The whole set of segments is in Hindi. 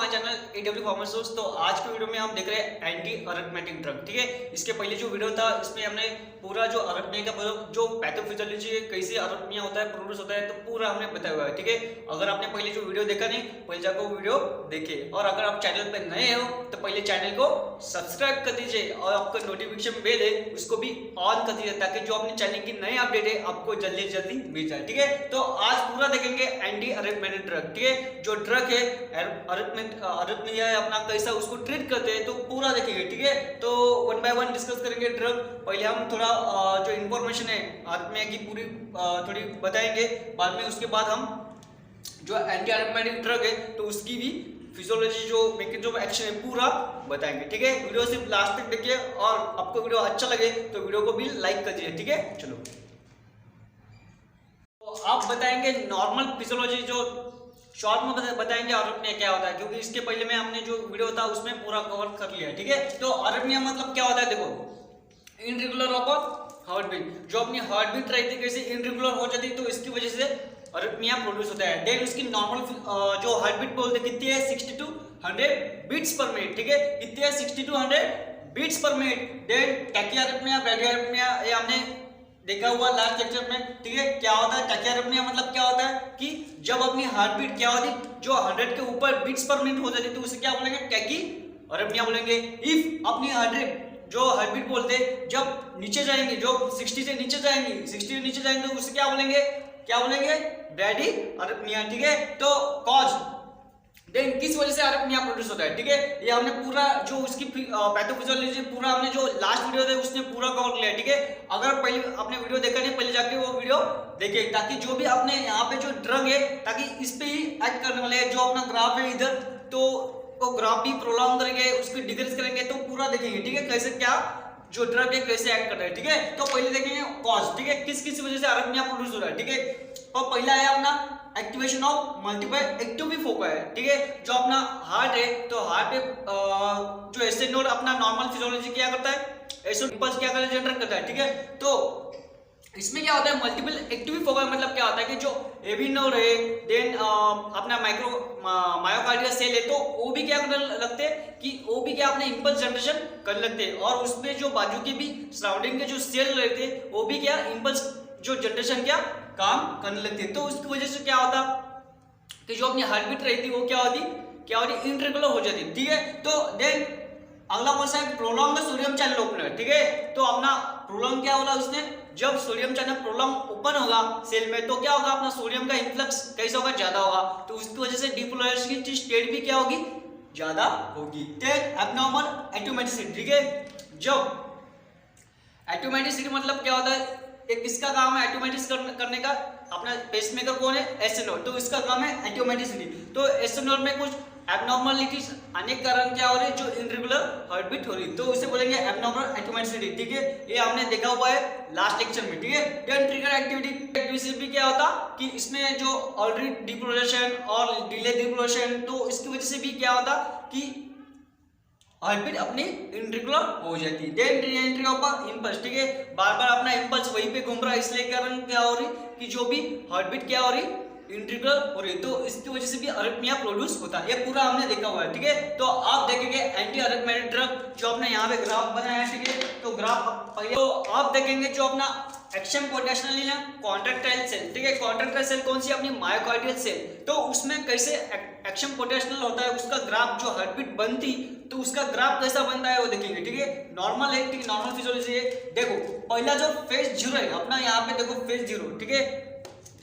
My channel AW farmer source. तो आज के वीडियो में हम देख रहे हैं एंटी अरिथमेटिक ड्रग। ठीक है, इसके पहले जो वीडियो था इसमें हमने पूरा जो अरिथमिया का जो पैथोफिजियोलॉजी है, कैसे अरिथमिया होता है, प्रोड्यूस होता है, तो पूरा हमने बताया हुआ है। ठीक है, अगर आपने पहले जो वीडियो देखा नहीं, पहले जाकर वो वीडियो देखिए। और अगर आप चैनल पर नए हो तो पहले चैनल को सब्सक्राइब कर दीजिए और आपका नोटिफिकेशन बेल है उसको भी ऑन कर दीजिए, ताकि जो अपने चैनल की नई अपडेट है आपको जल्दी जल्दी मिल जाए। ठीक है, तो आज पूरा देखेंगे एंटी अरिथमेटिक ड्रग। ठीक है, जो ड्रग है अरिथमिया है अपना, कैसा उसको ट्रीट करते हैं, तो पूरा देखेंगे। ठीक है, तो वन बाय वन डिस्कस करेंगे ड्रग। पहले हम थोड़ा जो इन्फॉर्मेशन है अरिथमिया की पूरी थोड़ी बताएंगे, बाद में उसके बाद हम जो एंटी अरिथमेटिक ड्रग है तो उसकी भी फिजियोलॉजी जो मैकेनिज्म एक्शन है पूरा बताएंगे। ठीक है, वीडियो सिर्फ लास्ट तक देखिए और आपको वीडियो अच्छा लगे तो वीडियो को भी लाइक कर दीजिए। ठीक है, चलो तो आप बताएंगे नॉर्मल फिजियोलॉजी जो शॉर्ट में बताएंगे अरिथमिया क्या होता है, क्योंकि इसके पहले में हमने जो वीडियो था उसमें पूरा कवर कर लिया है। ठीक है, तो अरिथमिया मतलब क्या होता है, देखो इनरेगुलर ऑफ हार्ट बीट, जो अपनी हार्ट बीट रहती है कैसे इनरेगुलर हो जाती है, तो इसकी वजह से अरिथमिया प्रोड्यूस होता है। देन उसकी नॉर्मल जो हार्ट बीट बोलते हैं कितनी है, 60 to 100 बीट्स पर मिनट। ठीक है, कितनी है, 60 to 100 beats per minute. Then tachyarrhythmia, bradyarrhythmia ये हमने देखा हुआ लास्ट लेक्चर में। ठीक है, क्या होता है टैकीअरिथमिया मतलब क्या होता है कि जब अपनी हार्ट बीट क्या होती जो 100 के ऊपर बीट्स पर मिनट हो जाती है तो उसे क्या बोलेंगे, टैकीअरिथमिया बोलेंगे। इफ अपनी 100 जो हार्ट बीट बोलते हैं जब नीचे जाएंगे, जो 60 से नीचे जाएंगे, 60 से नीचे जाएंगे तो उसे क्या बोलेंगे ब्रैडीअरिथमिया। ठीक है, तो कॉज देन किस वजह से अरिथमिया प्रोड्यूस होता है। ठीक है, ये हमने पूरा जो उसकी पैथोफिजियोलॉजी पूरा हमने जो लास्ट वीडियो थे उसने पूरा कवर किया है। ठीक है, अगर पहले आपने वीडियो देखा नहीं पहले जाके वो वीडियो देखिए, ताकि जो भी आपने यहाँ पे जो ड्रग है ताकि इस पे ही एक्ट करने वाले जो अपना ग्राफ है इधर, तो वो ग्राफ भी प्रोलॉन्ग करेंगे, उसको डिक्रीज करेंगे, तो पूरा देखेंगे। ठीक है, कैसे क्या जो ड्रग है कैसे एक्ट करता है। ठीक है, तो पहले देखेंगे कॉज। ठीक है, किस किस वजह से अरिथमिया प्रोड्यूस हो रहा है। ठीक है, और पहला है अपना एक्टिवेशन ऑफ मल्टीपल एक्टिव फोका है। ठीक है, जो अपना हार्ट है तो हार्ट पे जो एसिड नोड अपना नॉर्मल फिजियोलॉजी क्या करता है, एसिड इंपल्स क्या करता है, जनरेट करता है। ठीक है, तो इसमें क्या होता है मल्टीपल एक्टिव फोका मतलब क्या होता है कि जो एबी नोड है, देन अपना मायोकार्डियल सेल है, तो वो भी क्या करने लगते हैं कि वो भी क्या अपने इंपल्स जनरेशन करने लगते हैं, और उसमें जो बाजू के भी सराउंडिंग के जो सेल रहते हैं वो भी क्या इंपल्स जो जनरेशन क्या काम करने लगते हैं। तो उसकी वजह से क्या होता कि जो अपनी हार्ट बीट रहती है वो क्या होती इनरेगुलर हो जाती। ठीक है, तो देन अगला क्वेश्चन है प्रोलॉन्ग सोडियम चैनल ओपनर। ठीक है, तो अपना प्रोलॉन्ग क्या बोला उसने, जब सोडियम चैनल प्रोलॉन्ग ओपन होगा सेल में तो क्या होगा, अपना सोडियम का इन्फ्लक्स कैसा होगा, ज्यादा होगा, तो उसकी वजह से डिपोलराइजेशन की स्टेट भी क्या होगी, ज्यादा होगी। Then abnormal automaticity. ठीक है, जब एटोमेटिसिटी मतलब क्या होता है, एक किसका काम है एटोमेटिस करने का, अपना पेसमेकर कौन है, एस नोड, तो इसका काम है एटोमेटिसिटी। तो एस नोड में कुछ एब्नॉर्मलिटीज आने के कारण क्या हो रही है, जो इनरेगुलर हार्ट बीट हो रही है, तो उसे बोलेंगे एब्नॉर्मल एटोमेटिसिटी। ठीक है, ये हमने देखा हुआ है लास्ट लेक्चर में। ठीक है, देन ट्रिगर एक्टिविटी भी क्या होता कि इसमें जो ऑलरेडी डिपोलराइजेशन और डिले डिपोलराइजेशन, तो इसकी वजह से भी क्या होता कि हार्ट बीट अपनी इनरेगुलर हो जाती है। Then re-entry of impulse. ठीक है, बार बार अपना इंपल्स वहीं पे घूम रहा है, इसलिए कारण क्या हो रही कि जो भी हार्ट बीट क्या हो रही इंटीग्रल हो रही, तो इसकी वजह से भी अरिथमिया प्रोड्यूस होता है। ये पूरा हमने देखा हुआ है। ठीक है, तो आप देखेंगे एंटी अरिथमेटिक ड्रग जो आपने यहाँ पे ग्राफ बनाया है। ठीक है, तो ग्राफ पहले तो आप देखेंगे जो अपना एक्शन पोटेंशियल है कॉन्ट्रैक्टाइल सेल। ठीक है, कॉन्ट्रैक्टाइल सेल कौन सी, अपनी मायोकार्डियल सेल, तो उसमें कैसे एक्शन पोटेंशियल होता है, उसका ग्राफ जो हार्ट बीट बनती तो उसका ग्राफ कैसा बनता है वो देखेंगे। ठीक है, नॉर्मल है, ठीक है, नॉर्मल फिजियोलॉजी है। देखो पहला जो फेज 0 है अपना, यहाँ पे देखो फेज 0। ठीक है,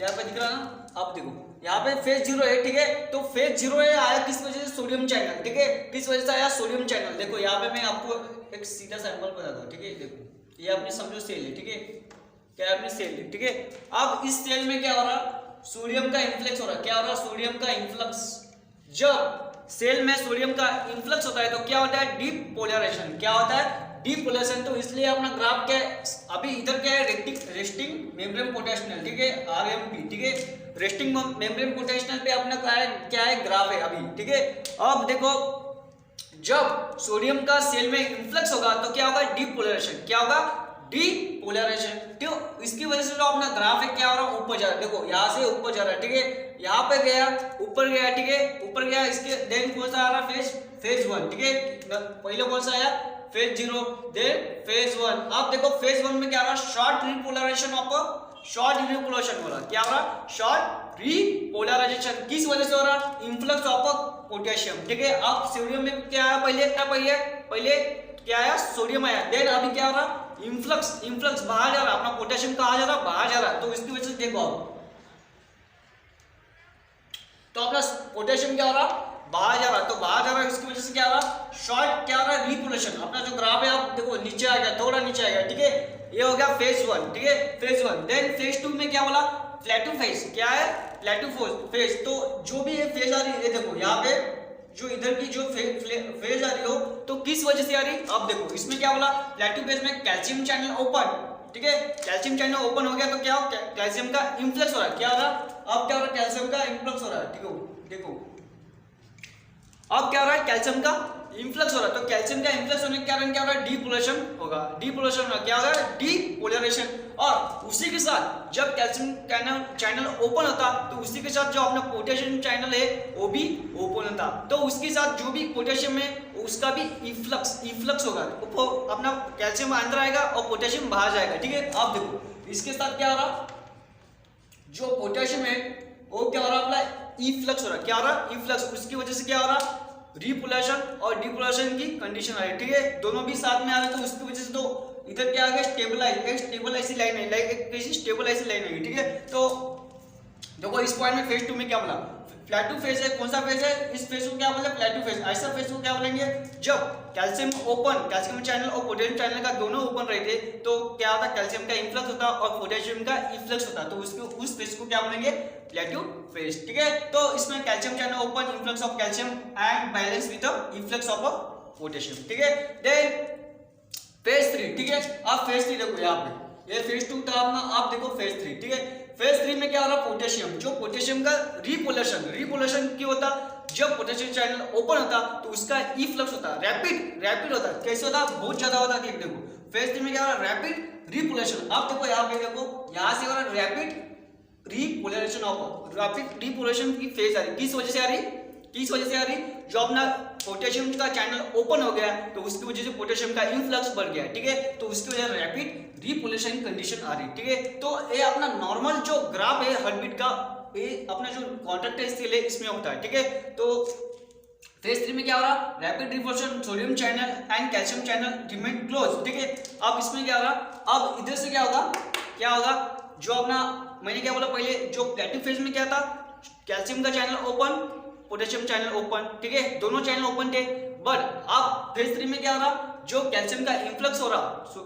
यहाँ पे दिख रहा ना, आप देखो यहाँ पे फेज 0 है। ठीक है, तो फेज 0 है आया किस वजह से, सोडियम चैनल। ठीक है, किस वजह से आया, सोडियम चैनल। देखो यहाँ पे मैं आपको एक सीधा सैंपल बताता हूँ। ठीक है, देखो ये अपनी समझो सेल है। ठीक है, क्या अपनी सेल है। ठीक है, अब इस सेल में क्या हो रहा, सोडियम का इन्फ्लक्स हो रहा है। क्या हो रहा, सोडियम का इन्फ्लक्स। जब सेल में सोडियम का इन्फ्लक्स होता है तो क्या होता है, डीपोलराइजेशन। क्या होता है, डीपोलराइजेशन। तो इसलिए अपना ग्राफ क्या है, अभी इधर क्या है, रेस्टिंग मेम्ब्रेन पोटेंशियल। ठीक है, आरएमपी। ठीक है, रेस्टिंग मेम्ब्रेन पोटेंशियल पे अपना क्या है ग्राफ है अभी। ठीक है, अब देखो जब सोडियम का सेल में इन्फ्लक्स होगा तो क्या होगा, डीपोलराइजेशन। क्या होगा, डीपोलराइजेशन। तो इसकी वजह से जो अपना ग्राफ है क्या हो रहा है, ऊपर जा रहा है। देखो यहाँ से ऊपर जा रहा है। ठीक है, यहाँ पे गया, ऊपर गया, ठीक है, ऊपर गया, इसके देन कौन सा आ रहा फेज, फेज 1, ठीक है, पहले कौन सा आया फेज 0, देन फेज 1। अब देखो फेज 1 में क्या आ रहा, short repolarization of, short repolarization हो रहा, क्या हो रहा, शॉर्ट रिपोलराइजेशन, किस वजह से हो रहा, इन्फ्लक्स ऑफ पोटेशियम, ठीक है। अब सोडियम में क्या आया, पहले क्या आया, सोडियम आया, देन अभी क्या हो रहा, इन्फ्लक्स बाहर जा रहा, अपना पोटेशियम कहाँ जा रहा, बाहर जा रहा, तो इसकी वजह से देखो आप, तो अपना पोटेशियम क्या हो रहा, बाहर जा रहा, तो बाहर जा रहा है, इसकी वजह से क्या हो रहा, शॉर्ट क्या हो रहा है, रिपोलेशन। अपना जो ग्राफ है आप देखो नीचे आ गया, थोड़ा नीचे आ गया, ठीक है, ये हो गया फेज 1, ठीक है, फेज 1। देन फेज 2 में क्या बोला, प्लेटो फेज, क्या है, प्लेटो फेज। तो जो भी ये फेज आ रही है, देखो यहाँ पे जो इधर की जो फेज आ रही हो, तो किस वजह से आ रही, अब देखो इसमें क्या बोला, प्लेटो फेज में कैल्शियम चैनल ओपन, ठीक है, कैल्शियम चैनल ओपन हो गया, तो क्या हो, कैल्शियम का इन्फ्लक्स हो रहा है, क्या हो रहा, अब क्या हो रहा है, कैल्शियम का इन्फ्लक्स हो रहा है, ठीक है, देखो अब क्या हो रहा है, कैल्शियम का इन्फ्लक्स हो रहा है, तो कैल्शियम का इन्फ्लक्स होने के कारण क्या हो रहा है, डीपोलरेशन होगा, डीपोलरेशन होगा, क्या होगा, डीपोलरेशन। और उसी के साथ जब कैल्शियम चैनल ओपन होता, तो उसी के साथ जो अपना पोटेशियम चैनल है वो भी ओपन होता, तो उसके साथ जो भी पोटेशियम है उसका भी इफ्लक्स होगा, तो अपना कैल्शियम अंदर आएगा और पोटेशियम बाहर जाएगा, ठीक है। अब देखो इसके साथ क्या हो रहा, जो पोटेशियम है वो क्या हो रहा, अपना इफ्लक्स हो रहा, क्या हो रहा, इफ्लक्स, उसकी वजह से क्या हो रहा, रिपोलेशन और डिपोलेशन की कंडीशन आ रही है, ठीक है, दोनों भी साथ में आ रहे, तो उसकी वजह से तो इधर क्या आ गया, स्टेबल ऐसी लाइन है, लाइक कैसी स्टेबल ऐसी लाइन है, ठीक है। तो देखो इस पॉइंट में फेज 2 में क्या बोला, प्लेटो फेज है, कौन सा फेज है, इस फेज को क्या बोलते हैं, प्लेटो फेज। ऐसा फेज को क्या बोलेंगे, जब कैल्शियम चैनल और पोटेशियम चैनल का दोनों ओपन रहते, तो क्या होता, कैल्शियम का इन्फ्लक्स होता और पोटेशियम का इफ्लक्स होता, तो उस फेज को क्या बोलेंगे, प्लेटो फेज, ठीक है। तो इसमें calcium channel open, influx of calcium and balance with the efflux of potassium, ठीक है। देन फेज 3, ठीक है। अब फेज 3 देखो यहाँ पे, ये फेज 2 था अपना, आप देखो फेज 3, ठीक है। फेज 3 में क्या हो रहा, पोटेशियम, जो पोटेशियम का रिपोलेशन क्यों होता, जब पोटेशियम चैनल ओपन होता तो उसका इफ्लक्स होता, रैपिड होता, कैसे होता, बहुत ज्यादा होता, देखो फेज 3 में क्या हो रहा, रैपिड रिपोलेशन। अब देखो यहाँ पे, देखो यहाँ से हो रहा रैपिड रिपोलरेशन ऑफ, रैपिड रिपोलरेशन की फेज आ रही, किस वजह से आ रही, जो अपना पोटेशियम का चैनल ओपन हो गया, तो उसकी वजह से पोटेशियम का इन्फ्लक्स बढ़ गया, ठीक है, तो उसकी वजह से रैपिड रिपोलेशन कंडीशन आ रही, ठीक है। तो ये अपना नॉर्मल जो ग्राफ है हार्टबीट का, ये अपना जो कॉन्ट्रैक्टाइल स्केल है इसमें होता है, ठीक है। तो फेज 3 में क्या हो रहा, rapid repolarization, sodium channel and calcium channel remain close, ठीक है। अब इसमें क्या हो रहा, अब इधर से क्या होगा, जो अपना मैंने क्या बोला पहले, जो प्लेटो फेज में क्या था, कैल्शियम का channel open, potassium channel open, ठीक है, दोनों चैनल ओपन थे। बट अब फेज 3 में क्या हो रहा, जो कैल्शियम का इन्फ्लक्स हो रहा,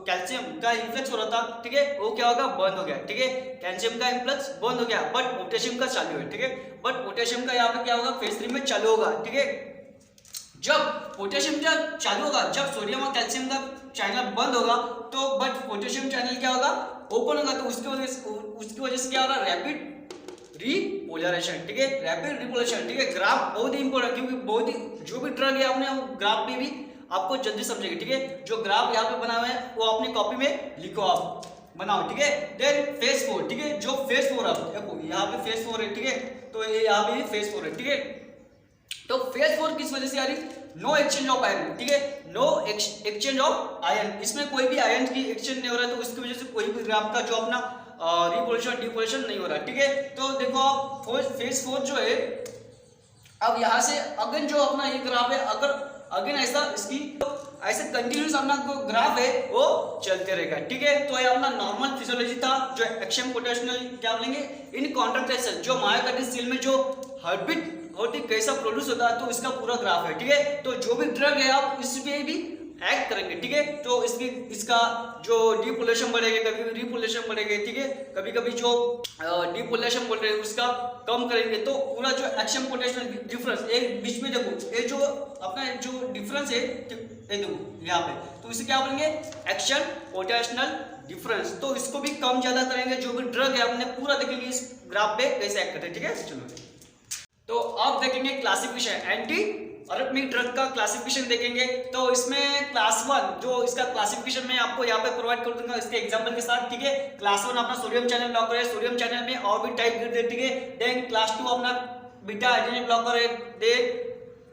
कैल्शियम का इन्फ्लक्स हो रहा था, ठीक है, वो क्या होगा, बंद हो गया, ठीक है, कैल्शियम का इन्फ्लक्स बंद हो गया, बट पोटेशियम का चालू है, ठीक है, बट पोटेशियम का यहाँ पे क्या होगा, फेज 3 में चालू होगा, ठीक है। जब पोटेशियम का चालू होगा, जब सोडियम और कैल्शियम का चैनल बंद होगा, तो बट पोटेशियम चैनल क्या होगा, ओपन होगा, तो उसकी वजह से क्या हो रहा, रैपिड रिपोलरेशन, ठीक है, रैपिड रिपोलरेशन, ठीक है। ग्राफ बहुत ही इंपॉर्टेंट, क्योंकि बहुत ही जो भी ड्रग है आपने वो ग्राफ में भी आपको जल्दी समझेगी, ठीक है। जो ग्राफ यहाँ पे बना हुआ है वो अपनी कॉपी में लिखो, आप बनाओ, ठीक है। देन फेज 4, ठीक है, जो फेज 4 है, देखो यहाँ पे फेज 4 है, ठीक है, तो ये यहाँ पे फेज 4 है, ठीक है। तो फेज 4 किस वजह से आ रही, नो एक्सचेंज ऑफ आयरन, ठीक है, नो एक्सचेंज ऑफ आयरन, इसमें कोई भी आयरन की एक्सचेंज नहीं हो रहा है, तो उसकी वजह से कोई भी ग्राफ का जो अपना रिपोलेशन डिपोलेशन नहीं हो रहा, ठीक है। तो देखो आप फेज 4 जो है, अब यहाँ से अगेन जो अपना ये ग्राफ है, अगर अगेन ऐसा इसकी ऐसे कंटिन्यूस अपना जो ग्राफ है वो चलते रहेगा, ठीक है। तो ये अपना नॉर्मल फिजियोलॉजी था, जो एक्शन पोटेंशियल क्या बोलेंगे, इन कॉन्ट्रैक्टाइल, जो मायोकार्डियल सेल में जो हार्टबीट और कैसा प्रोड्यूस होता है, तो इसका पूरा ग्राफ है, ठीक है। तो जो भी ड्रग है आप इस पे भी एक्ट करेंगे, ठीक है। तो इसका जो डिपोलेशन बढ़ेगा, कभी रिपोलेशन बढ़ेगा, ठीक है, कभी कभी जो डिपोलेशन बोल रहे हैं उसका कम करेंगे, तो पूरा जो एक्शन पोटेंशियल डिफरेंस एक बीच में देखो, ये जो अपना जो डिफरेंस है, ये देखो यहाँ पे, तो इसे क्या बोलेंगे, एक्शन पोटेंशियल डिफरेंस। तो इसको भी कम ज्यादा करेंगे, जो भी ड्रग है अपने पूरा देखेंगे इस ग्राफ पे कैसे एक्ट करते हैं, ठीक है। चलो तो अब देखेंगे क्लासिफिकेशन, एंटी अरिथमेटिक ड्रग का क्लासिफिकेशन देखेंगे तो इसमें क्लास 1 जो इसका क्लासिफिकेशन मैं आपको यहाँ पे प्रोवाइड कर दूंगा इसके एग्जांपल के साथ, ठीक है। क्लास 1 अपना सोडियम चैनल ब्लॉकर है, सोडियम चैनल में और भी टाइप गिर ठीक है। देन क्लास 2 अपना बीटा एडेनिन ब्लॉकर है। देन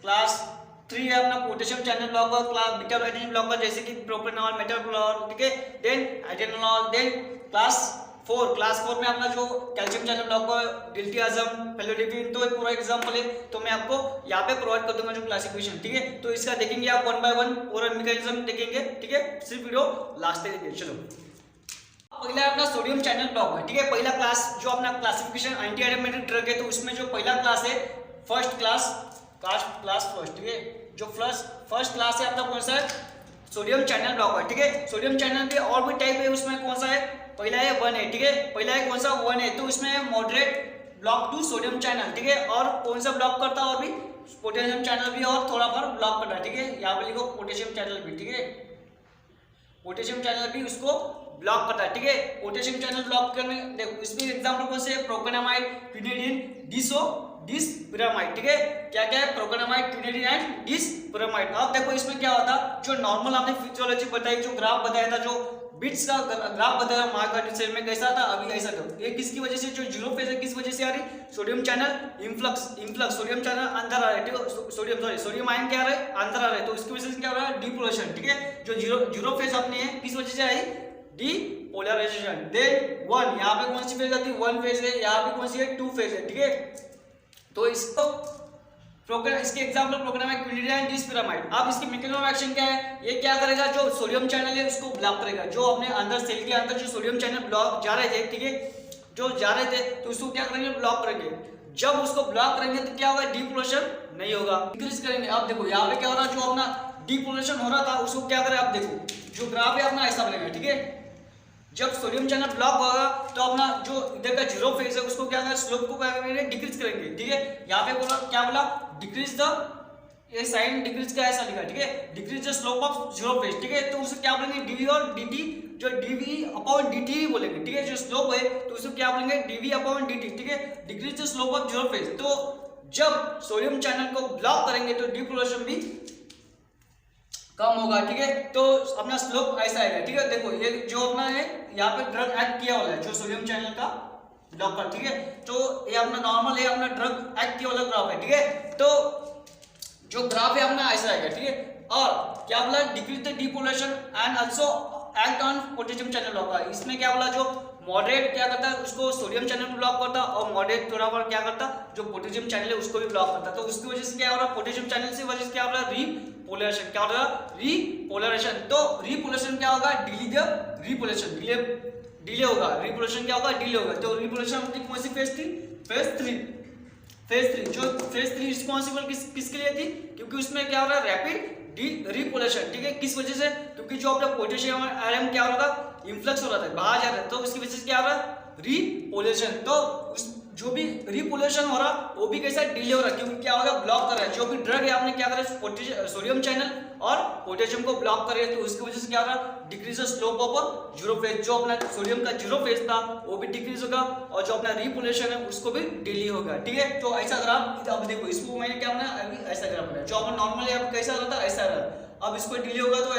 क्लास 3 है अपना potassium channel blocker, class beta adenine blocker जैसे कि प्रोपेनॉल, मेटाप्रोनॉल, ठीक है। देन एडेनोल। देन क्लास 4 में अपना जो कैल्शियम चैनल ब्लॉकर, डिल्टियाजम, फेलोडिपिन, तो एक पूरा एग्जांपल है तो मैं आपको यहाँ पे प्रोवाइड कर दूंगा जो क्लासिफिकेशन, ठीक है। तो इसका देखेंगे आप 1 बाय 1 पूरा मैकेनिज्म देखेंगे, ठीक है। सिर्फ वीडियो लास्ट तक देखिए। चलो पहला अपना सोडियम चैनल ब्लॉकर, ठीक है। पहला क्लास जो अपना क्लासिफिकेशन एंटी एरोमेटिक ड्रग है तो उसमें जो पहला क्लास है फर्स्ट क्लास, ठीक है। जो फर्स्ट क्लास है अपना कौन सा है, सोडियम चैनल ब्लॉकर, ठीक है। सोडियम चैनल के और भी टाइप है, उसमें कौन सा है, पहला है 1 है, ठीक है। पहला है कौन सा 1 है तो इसमें moderate block to sodium channel, ठीक है। और कौन सा ब्लॉक करता है और भी पोटेशियम चैनल भी और थोड़ा बहुत ब्लॉक करता है, ठीक है। यहाँ पे लिखो पोटेशियम चैनल भी, ठीक है। पोटेशियम चैनल भी उसको ब्लॉक करता है, ठीक है। पोटेशियम चैनल ब्लॉक करने देखो इसमें एग्जांपल कौन से है, प्रोपेनामाइड, क्विनिडीन, डिसपिरामाइड, ठीक है। क्या क्या है, प्रोपेनामाइड, क्विनिडीन एंड डिसपिरामाइड। अब देखो इसमें क्या होता, जो नॉर्मल आपने फिजियोलॉजी बताई, जो ग्राफ बताया था, जो बिट्स का ग्राफ बताया मायोकार्डियल सेल में कैसा था, अभी ऐसा था। ये किसकी वजह से, जो जीरो फेज है किस वजह से आ रही, sodium channel influx, sodium channel अंदर आ रहा है, ठीक है। सोडियम आयन क्या आ रहा है, अंदर आ रहा है, तो इसकी वजह से क्या हो रहा है, डिपोलराइजेशन, ठीक है। जो जीरो फेज अपनी है किस वजह से आई, डिपोलराइजेशन। देन 1 यहाँ पे कौन सी फेज आती है, 1 फेज है, यहाँ पे कौन सी है, 2 फेज है, ठीक है। तो इसको इसके एग्जांपल प्रोग्राम है क्विनिडीन एंड डिसपिरामाइड। अब इसकी मैकेनिज्म ऑफ एक्शन क्या है, ये क्या करेगा, जो सोडियम चैनल है उसको ब्लॉक करेगा। जो अपने अंदर सेल के अंदर जो सोडियम चैनल ब्लॉक जा रहे थे, ठीक है, जो जा रहे थे तो उसको क्या करेंगे, ब्लॉक करेंगे। जब उसको ब्लॉक करेंगे तो क्या होगा, डिपोलराइजेशन नहीं होगा, डिक्रीज करेंगे। अब देखो यहाँ पे क्या हो रहा है, जो अपना डिपोलराइजेशन हो रहा था उसको क्या करें, अब देखो जो ग्राफ है अपना ऐसा बनेगा, ठीक है। जब सोडियम चैनल ब्लॉक होगा तो अपना जो इधर का जीरो फेज है उसको क्या करेंगे, स्लोप को क्या करेंगे, डिक्रीज करेंगे, ठीक है। यहाँ पे बोला क्या बोला, डिक्रीज द, ये साइन डिक्रीज का ऐसा लिखा, ठीक है, decrease the slope of zero phase, ठीक है। तो उसे क्या बोलेंगे, डीवी और डीटी, जो डीवी अपॉन डीटी बोलेंगे, ठीक है। जो स्लोप है तो उसे क्या बोलेंगे, डीवी अपॉन डीटी, ठीक है। Decrease the slope of zero phase. तो जब सोडियम चैनल को ब्लॉक करेंगे तो डिपोलराइजेशन भी कम होगा, ठीक है। तो अपना स्लोप ऐसा आएगा, ठीक है। देखो ये जो अपना है यहाँ पे ड्रग एक्ट किया वाला है, जो सोडियम चैनल का ब्लॉकर, ठीक है। तो ये अपना नॉर्मल है, अपना ड्रग एक्ट किया वाला ग्राफ है, ठीक है। तो जो ग्राफ है अपना ऐसा आएगा, ठीक है। और क्या बोला, decrease the depolarization and also act on potassium channel blocker. इसमें क्या बोला, जो मॉडरेट क्या करता है, उसको सोडियम चैनल ब्लॉक करता, और मॉडरेट थोड़ा बहुत क्या करता, जो पोटेशियम चैनल है उसको भी ब्लॉक करता। तो उसकी वजह से क्या हो रहा है, पोटेशियम चैनल से वजह से क्या हो रहा है, रीपोलराइजेशन, क्या हो रहा है, रीपोलराइजेशन। तो रीपोलराइजेशन क्या होगा, रीपोलराइजेशन डिले होगा, रीपोलराइजेशन क्या होगा, डिले होगा। तो रीपोलराइजेशन अपनी कौन सी फेज थी, फेज 3। जो फेज 3 रिस्पॉन्सिबल किसके लिए थी, क्योंकि उसमें क्या हो रहा है, रैपिड रीपोलराइजेशन, ठीक है। किस वजह से, क्योंकि जो अपना पोटेशियम आयन क्या हो रहा था, इन्फ्लक्स हो रहा था, बाहर जा रहा था, तो उसकी वजह से क्या हो रहा है, रीपोलराइजेशन। तो जो भी रीपोलराइजेशन हो रहा वो भी कैसा डिले हो रहा है, क्योंकि क्या होगा, ब्लॉक कर रहा है। जो भी ड्रग है आपने क्या करा, सोडियम चैनल और पोटेशियम को ब्लॉक करे, तो उसकी वजह से क्या हो रहा, decrease slope of zero phase. जो अपना सोडियम का जीरो फेज था वो भी डिक्रीज होगा, और जो अपना रीपोलराइजेशन है उसको भी डिले होगा, ठीक है। तो ऐसा ग्राफ, अब देखो इसको मैंने क्या बनाया, अभी ऐसा ग्राफ बनाया। जो अपना नॉर्मली अब कैसा रहा था ऐसा रहा, अब इसको डिले होगा तो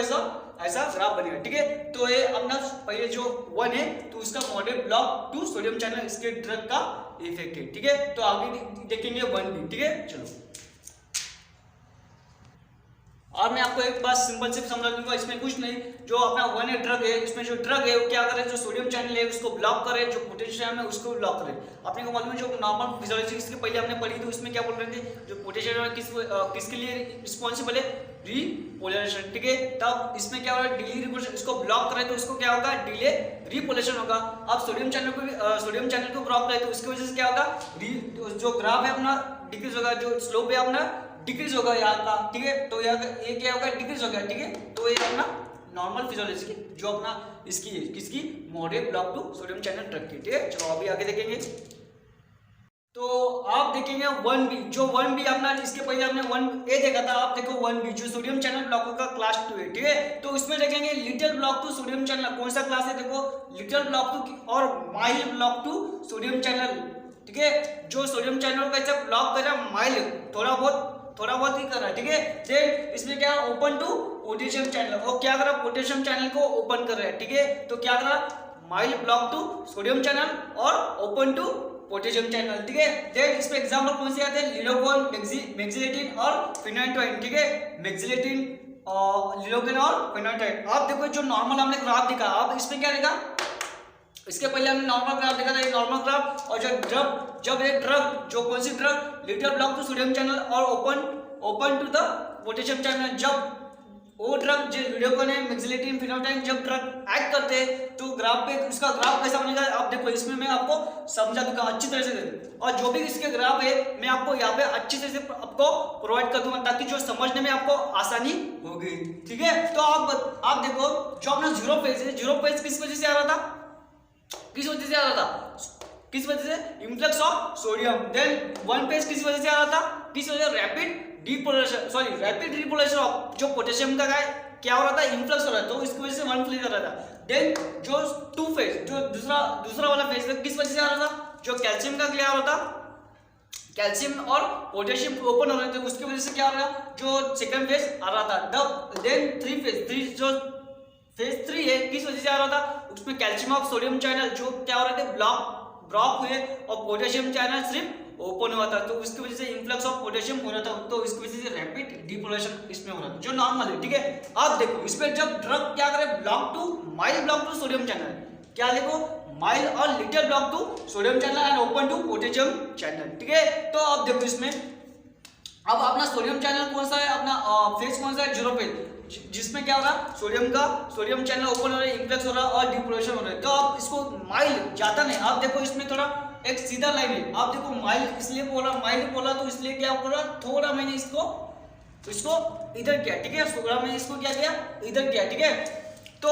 ऐसा ग्राफ बनेगा, ठीक है। तो ये अपना पहले जो 1 है तो उसका moderate block to sodium channel इसके ड्रग का इफेक्ट है, ठीक है। तो आगे देखेंगे 1 भी, ठीक है। चलो और मैं आपको एक बात सिंपल से समझा दूंगा, इसमें कुछ नहीं। जो अपना 1 ड्रग है, इसमें जो ड्रग है वो क्या करे, जो सोडियम चैनल है उसको ब्लॉक करे, जो पोटेशियम है उसको ब्लॉक करे। अपने को मालूम है, जो नॉर्मल फिजियोलॉजी इसके पहले हमने पढ़ी तो उसमें क्या बोल रहे थे, जो पोटेशियम है किसके लिए रिस्पॉन्सिबल है, रीपोलराइजेशन, ठीक है। तब इसमें क्या हो रहा है, डिले रीपोलराइजेशन, इसको ब्लॉक करे तो इसको क्या होगा, डिले रीपोलराइजेशन होगा। अब सोडियम चैनल को ब्लॉक करे तो उसकी वजह से क्या होगा, जो ग्राफ है अपना डिक्रीज होगा, जो स्लोप है अपना डिक्रीज होगा यहाँ का, ठीक है। तो ये क्या होगा, डिक्रीज होगा, ठीक है। तो ये अपना नॉर्मल फिजियोलॉजी की जो अपना किसकी moderate block to sodium channel drug की, ठीक है। चलो अभी आगे देखेंगे। तो आप देखेंगे 1B, जो 1B अपना इसके पहले हमने 1A देखा था, आप देखो 1B जो सोडियम चैनल ब्लॉकर का क्लास 2 है, ठीक है। तो इसमें देखेंगे little block to sodium channel, कौन सा क्लास है, देखो लिटिल ब्लॉक टू और mild block to sodium channel, ठीक है। जो सोडियम चैनल को कैसे ब्लॉक कर रहा है, माइल्ड थोड़ा बहुत थोड़ा बहुत ही कर रहा है, ठीक है। देन इसमें क्या ओपन टू पोटेशियम चैनल, और क्या कर रहा है पोटेशियम चैनल को ओपन कर रहा है, ठीक है। तो क्या कर रहा mild block to sodium channel और ओपन टू पोटेशियम चैनल, ठीक है। देन इसमें एग्जांपल कौन से आते हैं, लिडोकॉन, मैक्सिलेटिन और फिनाइटोइन, ठीक है। मैक्सिलेटिन और लिडोकॉन और फिनाइटोइन। आप देखो जो नॉर्मल हमने ग्राफ दिखा, अब इसमें क्या देखा, इसके पहले हमने नॉर्मल ग्राफ देखा था, ये नॉर्मल ग्राफ। और जब ये ड्रग जो कौन सी drug little block to sodium channel और open to the potassium channel, जब वो ड्रग जो लिडोकॉन है, मैक्सिलेटिन, फिनाइटोइन जब ड्रग एक्ट करते हैं तो ग्राफ पे उसका ग्राफ कैसा बनेगा, आप देखो इसमें मैं आपको समझा दूंगा अच्छी तरह से। और जो भी इसके ग्राफ है मैं आपको यहाँ पे अच्छी तरह से आपको प्रोवाइड कर दूंगा, ताकि जो समझने में आपको आसानी होगी, ठीक है। तो आप देखो जो अपना जीरो फेज है, जीरो फेज किस वजह से आ रहा था, किस वजह से आ रहा था, किस वजह से, influx of sodium. Then one phase किस वजह से आ रहा था, किस वजह से, रैपिड रिपोलेशन ऑफ जो पोटेशियम का क्या हो रहा था, इन्फ्लक्स हो रहा था, तो इसकी वजह से वन फेज आ रहा था। देन जो टू फेज, जो दूसरा वाला फेज किस वजह से आ रहा था, जो कैल्शियम का क्या हो रहा था, कैल्शियम और पोटेशियम ओपन हो रहे थे, उसकी वजह से क्या हो रहा था, जो सेकंड फेज आ रहा था। देन थ्री जो फेज 3 है किस वजह से आ रहा था, उसमें कैल्शियम ऑफ सोडियम चैनल जो क्या हो रहे थे, ब्लॉक हुए और पोटेशियम चैनल सिर्फ ओपन हुआ था, तो उसकी वजह से इन्फ्लक्स ऑफ पोटेशियम हो रहा था, तो इसकी वजह से रैपिड डिपोलेशन इसमें हो रहा था, जो नॉर्मल है, ठीक है। अब देखो इसमें जब ड्रग क्या करे, mild block to sodium channel, क्या देखो माइल्ड और little block to sodium channel and open to potassium channel, ठीक है। तो अब देखो इसमें अब अपना सोडियम चैनल कौन सा है, अपना फेज कौन सा है, जीरो फेज, जिसमें क्या हो रहा है, सोडियम चैनल ओपन हो रहा है, इन्फ्लक्स हो रहा है और डिपोलेशन हो रहा है। तो आप इसको माइल्ड जाता नहीं, आप देखो इसमें थोड़ा एक सीधा लाइन है, आप देखो माइल्ड इसलिए बोला तो इसलिए क्या बोला, थोड़ा मैंने इसको इधर किया, ठीक है, थोड़ा मैंने इसको क्या किया, इधर किया, ठीक है। तो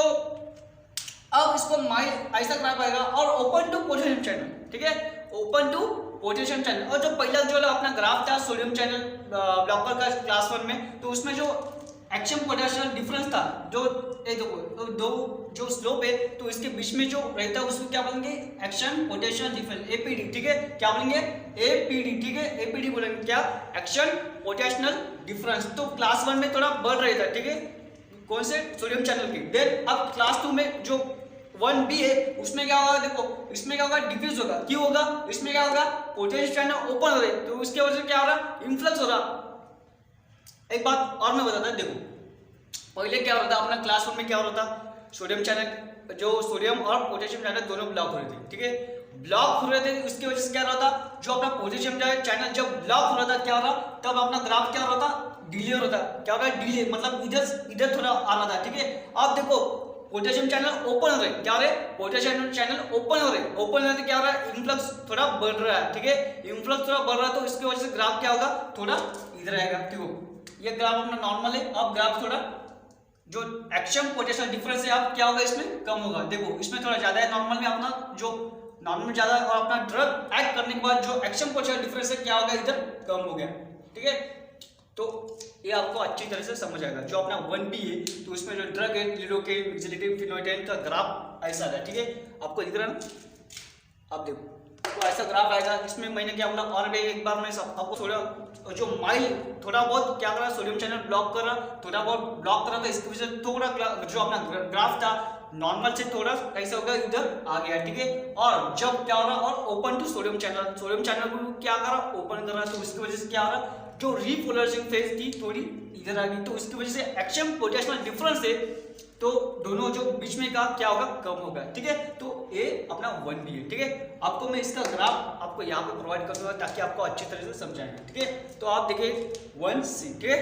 अब इसको माइल्ड ऐसा ग्राफ आएगा और ओपन टू पोटेशियम चैनल, ठीक है, ओपन टू पोटेशियम चैनल। और जो पहला जो अपना ग्राफ था सोडियम चैनल ब्लॉकर का क्लास 1 में, तो उसमें जो एक्शन पोटेंशियल डिफरेंस था, जो दो जो स्लोप है, तो इसके बीच में जो रहता है उसको क्या बोलेंगे, एक्शन पोटेंशियल डिफरेंस, एपीडी, ठीक है, क्या बोलेंगे, एपीडी, ठीक है, एपीडी बोलेंगे, क्या, एक्शन पोटेंशियल डिफरेंस। तो क्लास 1 में थोड़ा बढ़ रहा था, ठीक है, कौन से, सोडियम चैनल की। देन अब क्लास 2 में जो 1B है उसमें क्या होगा, देखो इसमें क्या होगा, डिफ्यूज होगा, क्यों होगा, इसमें क्या होगा, पोटेशियम चैनल ओपन हो रहे, तो उसके वजह से क्या हो रहा, इन्फ्लक्स हो रहा। एक बात और मैं बताता, देखो पहले क्या हो रहा था, अपना क्लास 1 में क्या हो रहा था, सोडियम चैनल, जो सोडियम और पोटेशियम चैनल दोनों ब्लॉक हो रहे थे, ठीक है, ब्लॉक हो रहे थे, उसकी वजह से क्या हो रहा था, जो अपना पोटेशियम चैनल जब ब्लॉक हो रहा था, क्या हो रहा, तब अपना ग्राफ क्या हो रहा था, डिले हो रहा था, क्या हो रहा है, डिले, मतलब इधर थोड़ा आ रहा था, ठीक है। अब देखो पोटेशियम चैनल ओपन हो रहे, क्या हो रहे, पोटेशियम चैनल ओपन हो रहे, क्या हो रहा है, इन्फ्लक्स थोड़ा बढ़ रहा है, ठीक है, इन्फ्लक्स थोड़ा बढ़ रहा है, तो इसकी वजह से ग्राफ क्या होगा, थोड़ा इधर आएगा, क्यों, ये ग्राफ अपना नॉर्मल है। अब ग्राफ थोड़ा जो एक्शन पोटेंशियल डिफरेंस है, अब क्या होगा, इसमें कम होगा, देखो इसमें थोड़ा ज्यादा है, नॉर्मल में अपना जो नॉर्मल ज्यादा है, और अपना ड्रग एक्ट करने के बाद जो एक्शन पोटेंशियल डिफरेंस है क्या होगा, इधर कम हो गया, ठीक है। तो ये आपको अच्छी तरह से समझ आएगा। जो अपना 1B है तो उसमें जो ड्रग है, लिडोकेन, मैक्सिलेटिन, फिनाइटोइन का ग्राफ ऐसा है, ठीक है, आपको दिख रहा है ना, आप देखो तो ऐसा ग्राफ आएगा। इसमें मैंने क्या बोला, और भी एक बार मैं आपको थोड़ा जो माइल्ड थोड़ा बहुत क्या कर रहा, सोडियम चैनल ब्लॉक कर रहा, थोड़ा बहुत ब्लॉक कर रहा था, इसकी वजह से थोड़ा जो अपना ग्राफ था नॉर्मल से थोड़ा कैसे हो गया, इधर आ गया, ठीक है। और जब क्या हो रहा, और ओपन टू सोडियम चैनल को क्या कर रहा, ओपन कर रहा, तो उसकी वजह से क्या हो रहा, जो रीपोलराइजिंग फेज थी थोड़ी इधर आ गई, तो इसकी वजह से एक्शन पोटेंशियल डिफरेंस है, तो दोनों जो बीच में का क्या होगा, कम होगा, ठीक है। तो ये अपना 1B है, ठीक है। आपको मैं इसका ग्राफ आपको यहाँ पे प्रोवाइड कर दूंगा ताकि आपको अच्छी तरह से समझाएंगे, ठीक है। तो आप देखिए 1C, ठीक है।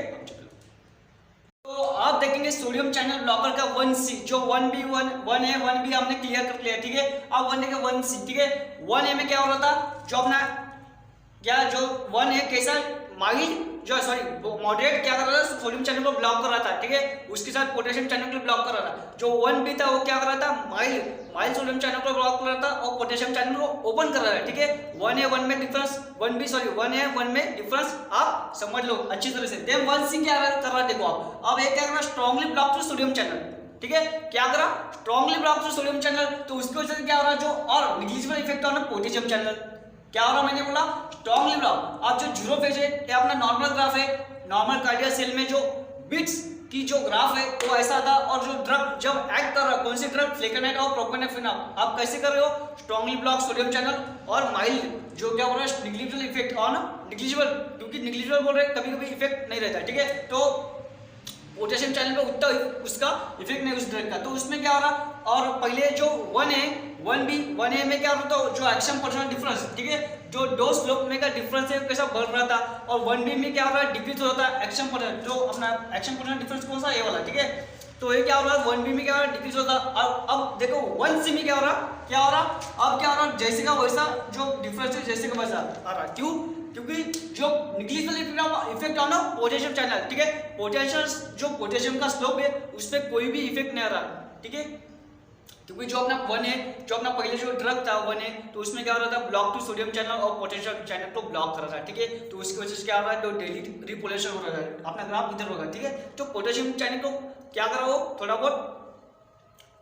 तो आप देखेंगे सोडियम चैनल ब्लॉकर का 1C, जो 1B 1A 1B हमने क्लियर कर लिया, ठीक है। अब 1A 1C, ठीक है। 1A में क्या हो रहा था, जो अपना क्या जो 1A कैसा माइल्ड जो सॉरी मॉडरेट क्या कर रहा था, सोडियम चैनल को ब्लॉक कर रहा था, ठीक है, उसके साथ पोटेशियम चैनल को ब्लॉक कर रहा था। जो 1B था वो क्या कर रहा था, माइल्ड सोडियम चैनल को ब्लॉक कर रहा था और पोटेशियम चैनल को ओपन कर रहा है, ठीक है। 1A 1 में डिफरेंस, 1B सॉरी 1A 1 में डिफरेंस आप समझ लो अच्छी तरह से। देन 1C क्या कर रहा है, देखो आप अब एक क्या कर रहा है, strongly block to sodium channel, ठीक है, क्या कर रहा, strongly block to sodium channel, तो उसकी वजह से क्या हो रहा है, जो और नेग्लिजिबल इफेक्ट हो रहा है पोटेशियम चैनल, क्या हो रहा मैंने बोला, स्ट्रांगली ब्लॉक। अब जो जीरो फेज है ये अपना नॉर्मल ग्राफ है, नॉर्मल कार्डियक सेल में जो बिट्स की जो ग्राफ है वो ऐसा था, और जो ड्रग जब एक्ट कर रहा है, कौन सी ड्रग, फ्लेकेनाइड और प्रोपेनफ्रेनाल, आप कैसे कर रहे हो, स्ट्रांगली ब्लॉक सोडियम चैनल, और माइल्ड जो क्या बोल रहा है निग्लिजिबल इफेक्ट ऑन निग्लिजिबल, क्योंकि निग्लिजिबल बोल रहे हैं कभी कभी इफेक्ट नहीं रहता, ठीक है। तो पोटेशियम चैनल पे उतना उसका इफेक्ट नहीं उस ड्रग का, तो उसमें क्या हो रहा, और पहले जो 1A 1B 1A में क्या होता है, जो एक्शन पोटेंशियल डिफरेंस, ठीक है, जो दो स्लोप में का डिफरेंस है कैसा बढ़ रहा था, और 1B में क्या हो रहा है, डिक्रीज हो रहा था एक्शन पोटेंशियल, जो अपना एक्शन पोटेंशियल डिफरेंस कौन सा, ये वाला, ठीक है। तो ये क्या हो रहा है, 1B में क्या हो रहा है, डिक्रीज होता, और अब देखो 1C में क्या हो रहा, अब क्या हो रहा, जैसे का वैसा जो डिफरेंस है जैसे का वैसा आ रहा, क्यों, क्योंकि जो negligible effect on potassium channel, ठीक है, पोटेशियम का स्लोप है उस पर कोई भी इफेक्ट नहीं आ रहा, ठीक है, क्योंकि जो अपना 1 है, जो अपना पहले जो ड्रग था 1 है, तो उसमें क्या हो रहा था, ब्लॉक टू सोडियम चैनल और पोटेशियम चैनल को ब्लॉक कर रहा था, ठीक है, तो उसकी वजह से क्या हो रहा है, तो डेली रिपोलेशन हो रहा है, अपना ग्राफ इधर होगा, ठीक है। तो पोटेशियम चैनल को क्या करा हो, थोड़ा बहुत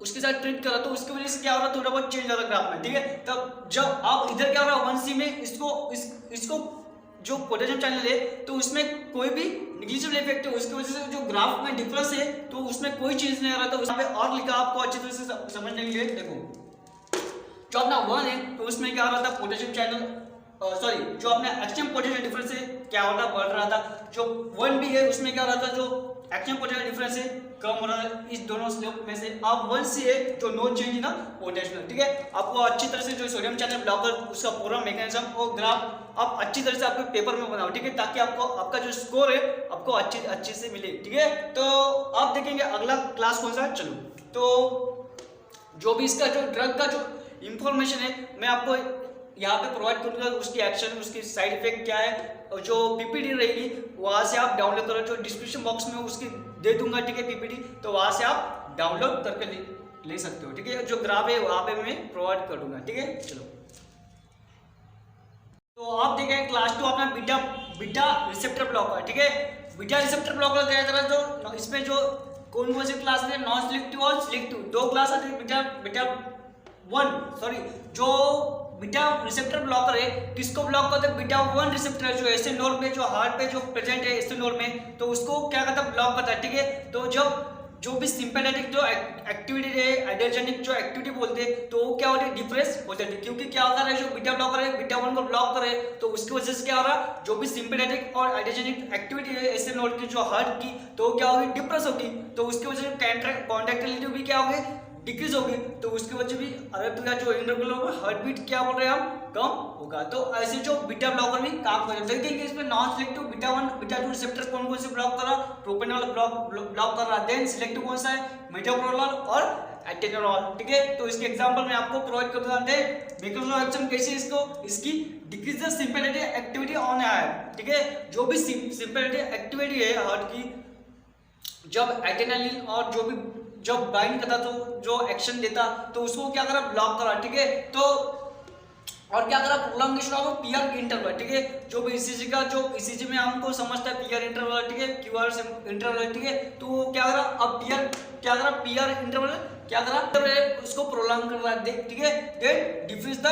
उसके साथ ट्रीट करा, तो उसकी वजह से क्या हो रहा है, थोड़ा बहुत चेंज हो रहा है ग्राफ में, ठीक है। तब जब आप इधर क्या हो रहा है 1C में इसको जो पोटेशियम चैनल है तो उसमें कोई भी निग्लिजिबल इफेक्ट है, उसकी वजह से जो ग्राफ में डिफरेंस है तो उसमें कोई चीज नहीं आ रहा था, उसमें और लिखा आपको अच्छी तरह से समझने के लिए, देखो जो अपना 1 है तो उसमें क्या हो रहा था, पोटेशियम चैनल सॉरी जो अपना एक्शन पोटेंशियल डिफरेंस है क्या हो रहा, बढ़ रहा था, जो 1B है उसमें क्या हो रहा था, जो एक्शन पोटेंशियल डिफरेंस है कम हो रहा है इस दोनों स्लोप में से। अब 1C है जो नो चेंज ना पोटेंशियल, ठीक है। आपको अच्छी तरह से जो सोडियम चैनल ब्लॉकर उसका पूरा मैकेनिज्म और ग्राफ आप अच्छी तरह से आपके पेपर में बनाओ, ठीक है, ताकि आपको आपका जो स्कोर है आपको अच्छे से मिले, ठीक है। तो आप देखेंगे अगला क्लास कौन सा है, चलो तो जो भी इसका जो ड्रग का जो इंफॉर्मेशन है मैं आपको यहाँ पे प्रोवाइड करूंगा, उसकी एक्शन, उसकी साइड इफेक्ट क्या है, और जो पीपीटी रहेगी वहां से आप डाउनलोड करो, जो डिस्क्रिप्शन बॉक्स में उसकी दे दूंगा, ठीक है, पीपीटी, तो वहां से आप डाउनलोड करके ले सकते हो, ठीक है। जो ग्राफ है वहां पे मैं प्रोवाइड कर दूंगा, ठीक है। चलो तो आप देखें क्लास 2 अपना बीटा रिसेप्टर ब्लॉकर, ठीक है। बीटा रिसेप्टर ब्लॉकर क्या तरह जो इसमें जो कौन से क्लास है, नॉन सिलेक्टिव और सिलेक्टिव, दो क्लास आते हैं, बीटा 1 सॉरी जो बीटा रिसेप्टर ब्लॉकर है किसको ब्लॉक करते हैं, बीटा 1 रिसेप्टर जो एस नोड में जो हार्ट पे जो प्रेजेंट है एस नोड में, तो उसको क्या करता है, ब्लॉक करता है, ठीक है। तो जब जो भी सिंपैथेटिक जो एक्टिविटी है, एडर्जेनिक जो एक्टिविटी बोलते हैं, तो वो क्या होती है, डिप्रेस हो जाती है, क्योंकि क्या होता है जो बीटा ब्लॉकर है बीटा 1 को ब्लॉक करे, तो उसकी वजह से क्या हो रहा है, जो भी सिंपैथेटिक और एडर्जेनिक एक्टिविटी है एस नोड की जो हार्ट की, तो क्या होगी, डिप्रेस होगी, तो उसकी वजह से कॉन्ट्रैक्टिलिटी भी क्या होगी, डिक्रीज होगी, तो उसकी वजह भी अरे जो इरेगुलर हार्ट बीट क्या बोल रहे हैं हम, कम होगा। तो ऐसे जो बीटा ब्लॉकर भी काम करें, देखिए इसमें non selective beta 1 beta 2 receptor कौन से ब्लॉक कर रहा, प्रोपेनॉल ब्लॉक कर रहा, देन सिलेक्टिव कौन सा है, मेटाप्रोलॉल और एटेनोल, ठीक है। तो इसके एग्जांपल मैं आपको प्रोवाइड कर दूंगा, मेकेनिज्म ऑफ एक्शन कैसे इसकी decrease the sympathetic activity on है, ठीक है। जो भी सिंपैथेटिक एक्टिविटी है हार्ट की, जब एड्रेनालिन और जो भी जब बाइंड करता तो जो एक्शन देता तो उसको क्या करा, ब्लॉक करा, ठीक है। तो और क्या करा, प्रोलॉन्गेशन ऑफ पीआर इंटरवल, ठीक है। जो भी ईसीजी का जो ईसीजी में हमको समझता है पीआर इंटरवल, ठीक है, क्यूआर इंटरवल, ठीक है। तो क्या करा, अब पीआर इंटरवल क्या करा, उसको प्रोलॉन्ग कर रहा है, ठीक है। देन डिफ्रेस द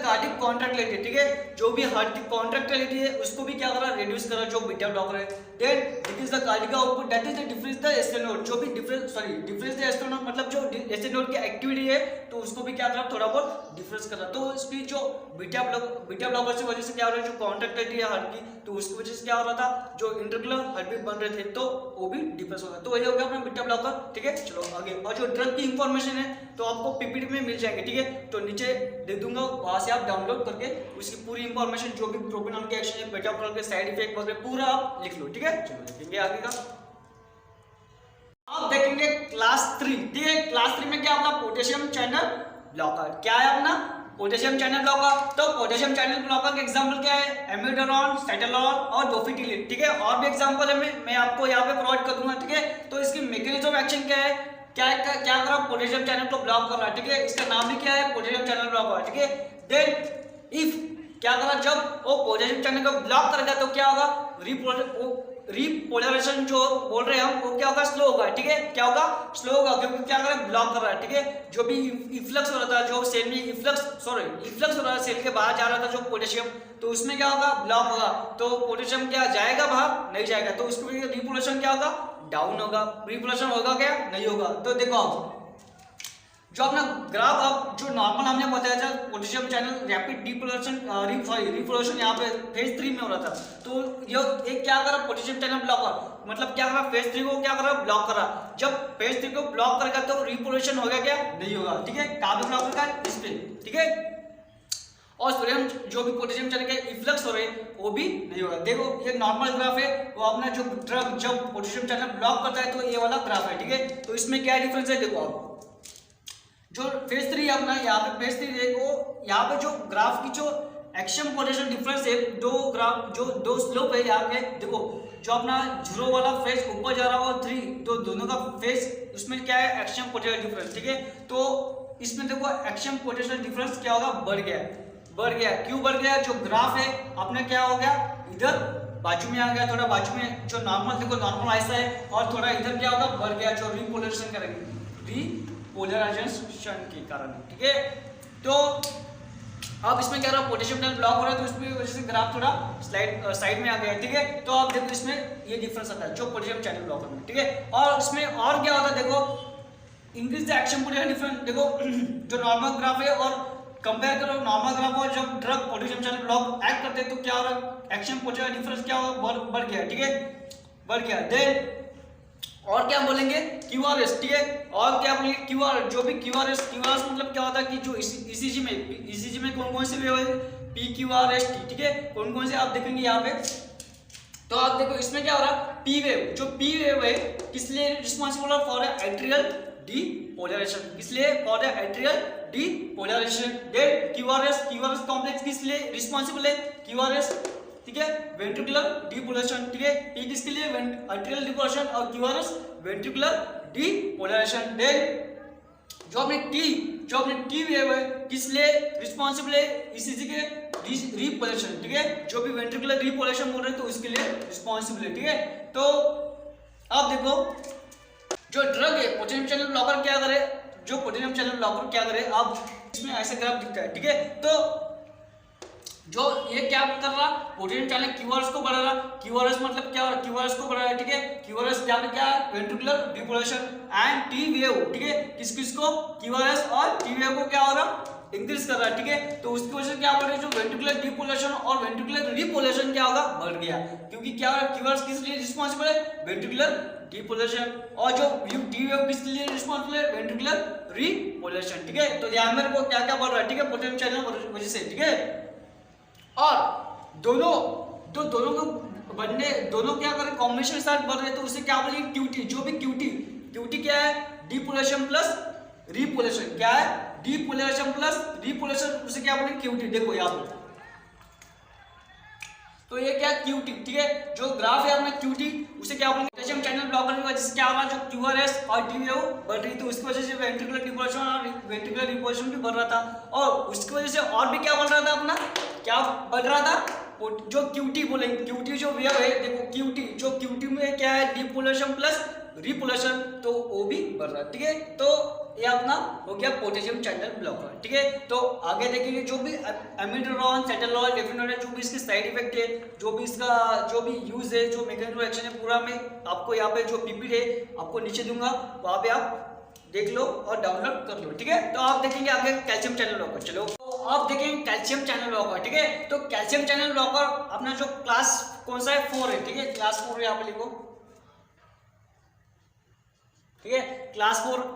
कार्डिक कॉन्ट्रैक्टिलिटी, ठीक है। जो भी हार्ट की कॉन्ट्रैक्टिलिटी है उसको भी क्या करा, रिड्यूस करा, जो बीटा ब्लॉकर है। Then decrease the cardiac output, that is the depress the एस्टर नोड, जो भी डिफ्रेस द एस्टर नोड मतलब जो एस्टर नोड की एक्टिविटी है तो उसको भी क्या करा, थोड़ा बहुत डिफ्रेस करा। तो इसकी जो बीटा ब्लॉकर से वजह से क्या हो रहा है, जो कॉन्ट्रैक्टिलिटी है हार्ट की, तो उसकी वजह से क्या हो रहा था, जो इंटरग्लर हार्ट बीट बन रहे थे तो वो भी डिफ्रेस हो रहा है। तो ये हो गया अपना बीटा ब्लॉकर, ठीक है। चलो आगे, और जो ड्रग की इंफॉर्मेशन है तो आपको पीपीटी में मिल जाएंगे, ठीक है। तो नीचे दे दूंगा, वहां से आप डाउनलोड करके उसकी पूरी इंफॉर्मेशन, जो भी प्रोपेनॉल के एक्शन है, बीटा ब्लॉकर के साइड इफेक्ट वगैरह पूरा आप लिख लो, ठीक है। चलो देखेंगे आगे का, आप देखेंगे क्लास 3, ठीक है। क्लास 3 में क्या अपना पोटेशियम चैनल ब्लॉकर, क्या है अपना पोटेशियम चैनल ब्लॉकर। तो पोटेशियम चैनल ब्लॉकर के एग्जांपल क्या है, एमिडोरॉन, सेटेलॉल और डोफिटिलिन, ठीक है। और भी एग्जांपल है मैं आपको यहाँ पे प्रोवाइड कर दूंगा, ठीक है। तो इसकी मैकेनिज्म ऑफ एक्शन क्या है, क्या कर रहा है, पोटेशियम चैनल को ब्लॉक कर रहा है, ठीक है। इसका नाम भी क्या है, पोटेशियम चैनल ब्लॉकर, ठीक है। देन क्या करा, जब वो पोटेशियम चैनल को ब्लॉक करेगा तो क्या होगा, रीपोलराइजेशन जो बोल रहे हैं हम, वो क्या होगा, स्लो होगा, ठीक है, क्या होगा, स्लो होगा, क्योंकि क्या कर रहा है, ब्लॉक कर रहा है, ठीक है। जो भी इफ्लक्स हो रहा था, जो सेल में इफ्लक्स हो रहा है सेल के बाहर जा रहा था जो पोटेशियम, तो उसमें क्या होगा, ब्लॉक होगा, तो पोटेशियम क्या जाएगा बाहर, नहीं जाएगा, तो उसको रिपोलराइजेशन क्या होगा, डाउन होगा। रिपोलराइजेशन होगा क्या, नहीं होगा। तो देखो आप जो अपना ग्राफ, अब जो नॉर्मल हमने बताया था potassium channel rapid depolarization repolarization यहाँ पे फेज 3 में हो रहा था, तो ये एक क्या कर रहा, पोटेशियम चैनल ब्लॉकर, मतलब क्या कर रहा, फेज 3 को क्या कर रहा, ब्लॉक कर रहा। जब फेज 3 को ब्लॉक करेगा तो रिपोलराइजेशन होगा क्या, नहीं होगा, ठीक है। कहाँ पे ब्लॉक करेगा, इस पे, ठीक है। और सोडियम जो भी पोटेशियम चैनल के इफ्लक्स हो रहे हैं वो भी नहीं होगा। देखो ये नॉर्मल ग्राफ है, वो अपना जो ड्रग जब पोटेशियम चैनल ब्लॉक करता है तो ये वाला ग्राफ है, ठीक है। तो इसमें क्या डिफरेंस है, देखो आप जो फेज 3 अपना, यहाँ पे फेज 3 देखो, यहाँ पे जो ग्राफ की जो एक्शन पोटेंशियल डिफरेंस है, दो स्लोप है यहाँ पे, देखो जो अपना 0 वाला फेज ऊपर जा रहा है और 3 तो दोनों का फेज, उसमें क्या है, एक्शन पोटेंशियल डिफरेंस, ठीक है। तो इसमें देखो एक्शन पोटेंशियल डिफरेंस क्या होगा, बढ़ गया। क्यों बढ़ गया, जो ग्राफ है अपने क्या हो गया, इधर बाजू में आ गया, थोड़ा बाजू में, जो नॉर्मल देखो नॉर्मल ऐसा है, और थोड़ा इधर क्या होगा, बढ़ गया, जो रिपोलराइजेशन करेंगे, पोलराइजेशन के कारण, ठीक है। तो अब इसमें क्या रहा, पोटेशियम चैनल ब्लॉक हो रहा है, तो इसमें वजह से ग्राफ थोड़ा साइड में आ गया है, ठीक है। तो आप देखो इसमें ये डिफरेंस आता है जो पोटेशियम चैनल ब्लॉकर में, ठीक है। और इसमें और क्या होता है, देखो increase the action potential difference, देखो जो नॉर्मल ग्राफ है और कंपेयर करो नॉर्मल ग्राफ और जब drug potassium channel block act करते हैं तो क्या हो रहा है, एक्शन पोटेंशियल डिफरेंस क्या होगा, बढ़ गया, ठीक है, बढ़ गया। देन और क्या बोलेंगे, QRS, ठीक है। और क्या बोलेंगे, QR, जो भी QRS मतलब क्या होता है कि जो ECG में कौन कौन से वेव है, PQRST, ठीक है, कौन कौन से आप देखेंगे यहाँ पे। तो आप देखो इसमें क्या हो रहा है, P वेव, जो P वेव है किस लिए रिस्पॉन्सिबल है, फॉर एट्रियल डीपोलराइजेशन, किस लिए, for atrial depolarization. Then QRS complex किस लिए रिस्पॉन्सिबल है, QRS, ठीक है, वेंट्रिकुलर डीपोलराइजेशन, ठीक है। P किसके लिए, एट्रियल डीपोलराइजेशन, और QRS वेंट्रिकुलर डीपोलराइजेशन। देन जो अपने T वेव है किस लिए रिस्पॉन्सिबल है, ECG के रिपोलराइजेशन, ठीक है, जो भी वेंट्रिकुलर रिपोलराइजेशन बोल रहे हैं तो इसके लिए रिस्पॉन्सिबल है, ठीक है। तो अब देखो जो ड्रग है पोटेशियम चैनल ब्लॉकर क्या करे, जो पोटेशियम चैनल ब्लॉकर क्या करे, अब इसमें ऐसे ग्राफ दिखता है, ठीक है। तो जो ये क्या कर रहा, पोटेशियम चैनल QRS को बढ़ा रहा, QRS मतलब क्या, QRS को बढ़ा रहा है, ठीक है। QRS क्या है, ventricular depolarization, and T wave, ठीक है, किस को, QRS और T वेव को क्या हो रहा, इंक्रीज कर रहा है, ठीक है। तो उसकी वजह से क्या बढ़ रहा है, जो वेंट्रिकुलर डीपोलराइजेशन और वेंट्रिकुलर रिपोलराइजेशन क्या होगा, बढ़ गया, क्योंकि क्या QRS किस लिए रिस्पॉन्सिबल है, वेंट्रिकुलर डीपोलराइजेशन, और जो T वेव किस लिए रिस्पॉन्सिबल है, वेंट्रिकुलर रिपोलराइजेशन, ठीक है। तो ध्यान में रखो क्या क्या बढ़ रहा है, ठीक है, पोटेशियम चैनल वजह से, ठीक है। और दोनों को बनने, दोनों क्या करें, कॉम्बिनेशन के साथ बढ़ रहे, तो उसे क्या बोलेंगे, QT, जो भी QT क्या है, डीपोलराइजेशन प्लस रिपोलराइजेशन, क्या है, डीपोलराइजेशन प्लस रिपोलराइजेशन, उसे क्या बोलेंगे, QT। देखो यहाँ पे तो ये क्या, QT, ठीक है, जो ग्राफ है अपना QT, उसे क्या बोलेंगे, पोटेशियम चैनल ब्लॉकर की वजह से क्या हो रहा है, जो QRS और T वेव बढ़ रही, तो उसकी वजह से वेंट्रिकुलर डीपोलराइजेशन और वेंट्रिकुलर रिपोलराइजेशन भी बढ़ रहा था, और उसकी वजह से और भी क्या बढ़ रहा था अपना, क्या बढ़ रहा था, जो QT बोलेंगे, QT जो वेव है, देखो QT, जो QT में क्या है, डीपोलराइजेशन प्लस रिपोलराइजेशन, तो वो भी बढ़ रहा है, ठीक है। तो ये अपना हो गया पोटेशियम चैनल ब्लॉकर, ठीक है। तो आगे देखेंगे जो भी एमिड्रोन, सेटेलॉल, डेफिनॉल, जो भी इसके साइड इफेक्ट है, जो भी इसका जो भी यूज है, जो मैकेनिज्म एक्शन है, पूरा में आपको यहाँ पे जो पीपीटी है आपको नीचे दूंगा, वहाँ पे आप देख लो और डाउनलोड कर लो, ठीक है। तो आप देखेंगे आगे कैल्शियम चैनल ब्लॉकर, चलो तो आप देखेंगे कैल्शियम चैनल ब्लॉकर, ठीक है। तो कैल्शियम चैनल ब्लॉकर अपना जो क्लास कौन सा है, 4 है, ठीक है, क्लास 4 यहाँ पे लिखो, ठीक है, क्लास 4।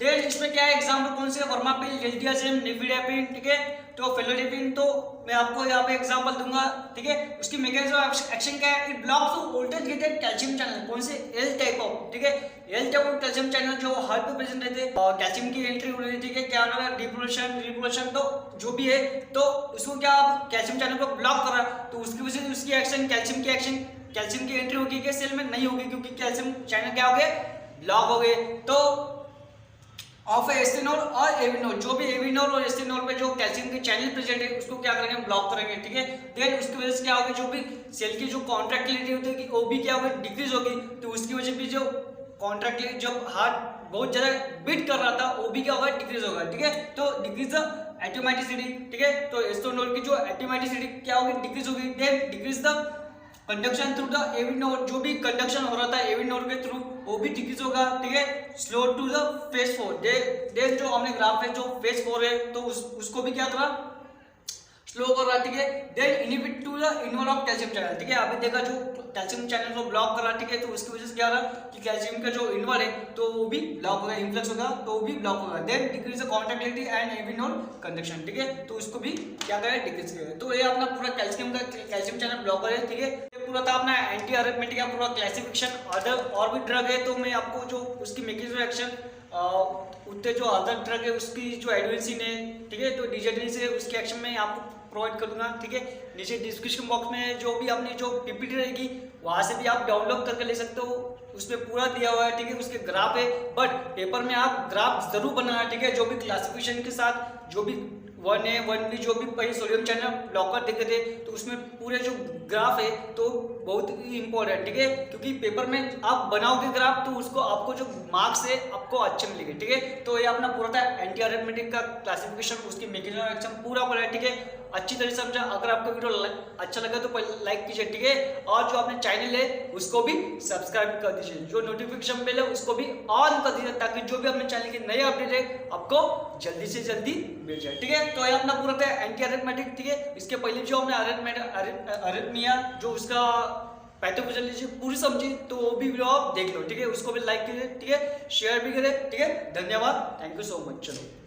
देन इसमें क्या है, एग्जाम्पल कौन से, वर्मापिल, लिल्डियाजिम, निफिडापिन, ठीक है। तो फेलोडिपिन तो मैं आपको यहाँ पे एग्जांपल दूंगा, ठीक है। उसकी मैकेनिज्म ऑफ एक्शन क्या है, it blocks the voltage gated calcium channel, कौन से, L टाइप ऑफ, ठीक है, L type of calcium channel जो हार्ट पे प्रेजेंट रहते हैं, और कैल्शियम की एंट्री हो रही है, ठीक है, क्या होगा, डिपोलराइजेशन, तो जो भी है, तो उसको क्या कैल्शियम चैनल को ब्लॉक कर रहा है, तो उसकी वजह से उसकी एक्शन, कैल्शियम की एंट्री होगी क्या सेल में, नहीं होगी, क्योंकि कैल्शियम चैनल क्या हो गए, ब्लॉक हो गए। तो ऑफ एस्टेनॉल और एविनॉल, जो भी एविनॉल और एस्टेनॉल पे जो कैल्शियम के चैनल प्रेजेंट है उसको क्या करेंगे, ब्लॉक करेंगे, ठीक है। देन उसकी वजह से क्या होगी, जो भी सेल की जो कॉन्ट्रैक्टिलिटी होती है वो भी क्या होगी, डिक्रीज होगी। तो उसकी वजह भी जो कॉन्ट्रैक्टिलिटी, जब हार्ट बहुत ज्यादा बीट कर रहा था वो भी क्या होगा, डिक्रीज होगा, ठीक है। तो डिक्रीज द एटोमेटिसिटी, ठीक है। तो एस्टेनॉल की जो एटोमेटिसिटी क्या होगी, डिक्रीज होगी। Then decrease the conduction through the AV node, जो भी कंडक्शन हो रहा था एवी नोड के थ्रू वो भी डिक्रीज होगा, ठीक है। Slow to the phase 4, then जो हमने ग्राफ है जो फेज 4 है तो उसको भी क्या करा, स्लो कर रहा, ठीक है। Then inhibit to the inward of calcium channel, ठीक है। अभी देखा जो कैल्शियम चैनल को ब्लॉक कर रहा, ठीक है। तो उसकी वजह से क्या रहा कि कैल्शियम का जो इनवॉल है तो वो भी ब्लॉक होगा, इन्फ्लक्स होगा तो वो भी ब्लॉक होगा। Then decrease the contractility and AV nodal conduction, ठीक है। तो उसको भी क्या करें, डिक्रीज करें। तो ये अपना पूरा कैल्शियम चैनल ब्लॉकर है, ठीक है। ये पूरा था अपना एंटी अरिथमेटिक का पूरा क्लासिफिकेशन। अदर और भी ड्रग है तो मैं आपको जो उसकी मैकेनिज्म एक्शन उतने जो अदर ड्रग है उसकी जो एडवेंसिन है, ठीक है। तो डिजेटिन से उसकी एक्शन में आपको प्रोवाइड कर दूंगा, ठीक है। नीचे डिस्क्रिप्शन बॉक्स में जो भी आपने जो पीपीटी रहेगी वहां से भी आप डाउनलोड करके ले सकते हो, उसमें पूरा दिया हुआ है, ठीक है। उसके ग्राफ है, बट पेपर में आप ग्राफ जरूर बनाना, ठीक है। जो भी क्लासिफिकेशन के साथ जो भी 1A 1B जो भी पहले सोडियम चैनल ब्लॉकर देखे थे तो उसमें पूरे जो ग्राफ है तो बहुत ही इंपॉर्टेंट, ठीक है। क्योंकि पेपर में आप बनाओगे ग्राफ तो उसको आपको जो मार्क्स है आपको अच्छे मिलेंगे, ठीक है। तो ये अपना पूरा था एंटी अरिथमेटिक का क्लासिफिकेशन, उसकी मैकेनिज्म एक्शन पूरा पढ़ा है, ठीक है। अच्छी तरह से समझा। अगर आपको वीडियो अच्छा लगा तो लाइक कीजिए, ठीक है। और जो अपने चैनल है उसको भी सब्सक्राइब कर दीजिए, जो नोटिफिकेशन बेल है उसको भी ऑन कर दीजिए ताकि जो भी अपने चैनल के नए अपडेट है आपको जल्दी से जल्दी मिल जाए, ठीक है। तो ये अपना पूरा था एंटी अरिथमेटिक, ठीक है। इसके पहले जो हमने अरिथमिया जो उसका पैथोफिजियोलॉजी पूरी समझी तो वो भी वीडियो आप देख लो, ठीक है। उसको भी लाइक कीजिए, ठीक है। शेयर भी करें, ठीक है। धन्यवाद, थैंक यू सो मच। चलो।